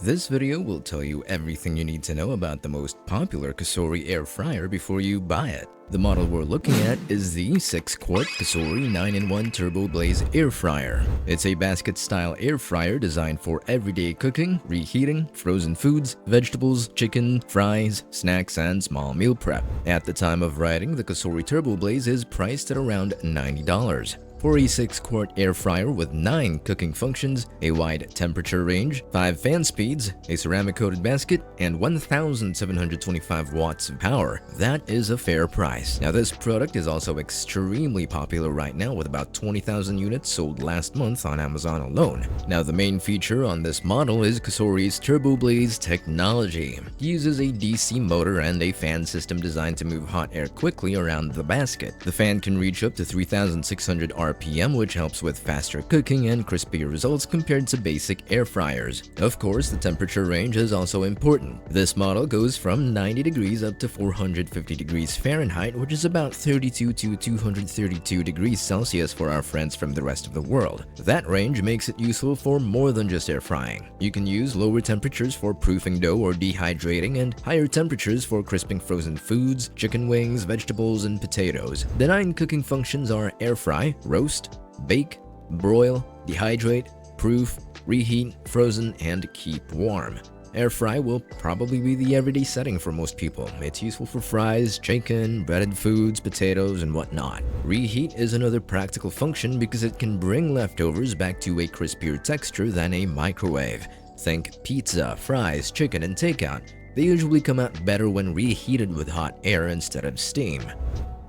This video will tell you everything you need to know about the most popular Cosori air fryer before you buy it. The model we're looking at is the 6-quart Cosori 9-in-1 TurboBlaze Air Fryer. It's a basket-style air fryer designed for everyday cooking, reheating, frozen foods, vegetables, chicken, fries, snacks, and small meal prep. At the time of writing, the Cosori TurboBlaze is priced at around $90. For a 6-quart air fryer with 9 cooking functions, a wide temperature range, 5 fan speeds, a ceramic-coated basket, and 1,725 watts of power, that is a fair price. Now, this product is also extremely popular right now with about 20,000 units sold last month on Amazon alone. Now, the main feature on this model is Cosori's TurboBlaze technology. It uses a DC motor and a fan system designed to move hot air quickly around the basket. The fan can reach up to 3,600 RPM, which helps with faster cooking and crispier results compared to basic air fryers. Of course, the temperature range is also important. This model goes from 90 degrees up to 450 degrees Fahrenheit, which is about 32 to 232 degrees Celsius for our friends from the rest of the world. That range makes it useful for more than just air frying. You can use lower temperatures for proofing dough or dehydrating, and higher temperatures for crisping frozen foods, chicken wings, vegetables, and potatoes. The 9 cooking functions are air fry, roast, bake, broil, dehydrate, proof, reheat, frozen, and keep warm. Air fry will probably be the everyday setting for most people. It's useful for fries, chicken, breaded foods, potatoes, and whatnot. Reheat is another practical function because it can bring leftovers back to a crispier texture than a microwave. Think pizza, fries, chicken, and takeout. They usually come out better when reheated with hot air instead of steam.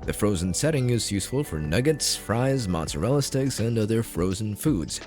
The frozen setting is useful for nuggets, fries, mozzarella sticks, and other frozen foods.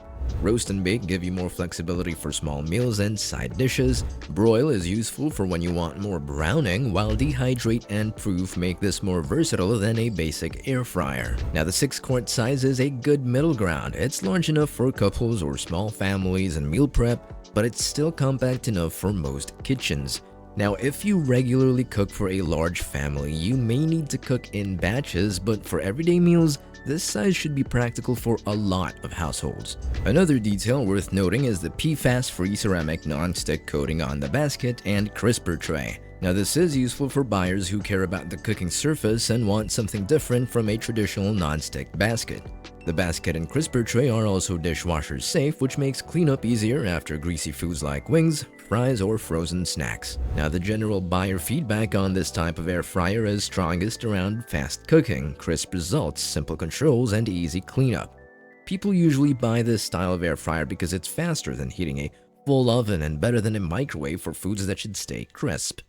Roast and bake give you more flexibility for small meals and side dishes. Broil is useful for when you want more browning, while dehydrate and proof make this more versatile than a basic air fryer. Now, the 6-quart size is a good middle ground. It's large enough for couples or small families and meal prep, but it's still compact enough for most kitchens. Now, if you regularly cook for a large family, you may need to cook in batches, but for everyday meals, this size should be practical for a lot of households. Another detail worth noting is the PFAS-free ceramic non-stick coating on the basket and crisper tray. Now, this is useful for buyers who care about the cooking surface and want something different from a traditional non-stick basket. The basket and crisper tray are also dishwasher safe, which makes cleanup easier after greasy foods like wings, fries, or frozen snacks. Now, the general buyer feedback on this type of air fryer is strongest around fast cooking, crisp results, simple controls, and easy cleanup. People usually buy this style of air fryer because it's faster than heating a full oven and better than a microwave for foods that should stay crisp.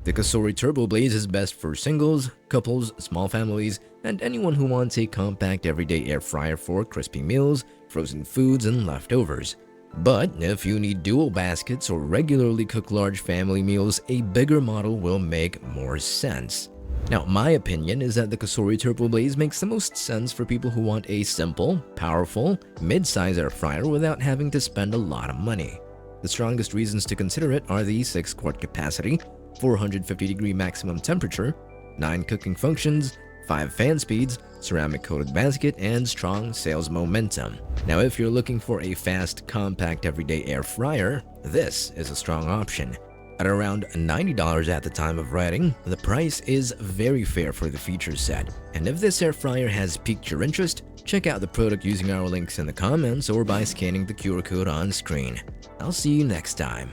The Cosori TurboBlaze is best for singles, couples, small families, and anyone who wants a compact everyday air fryer for crispy meals, frozen foods, and leftovers. But if you need dual baskets or regularly cook large family meals, a bigger model will make more sense. Now, my opinion is that the Cosori TurboBlaze makes the most sense for people who want a simple, powerful, mid-size air fryer without having to spend a lot of money. The strongest reasons to consider it are the 6-quart capacity, 450-degree maximum temperature, 9 cooking functions, 5 fan speeds, ceramic-coated basket, and strong sales momentum. Now, if you're looking for a fast, compact, everyday air fryer, this is a strong option. At around $90 at the time of writing, the price is very fair for the feature set. And if this air fryer has piqued your interest, check out the product using our links in the comments or by scanning the QR code on screen. I'll see you next time.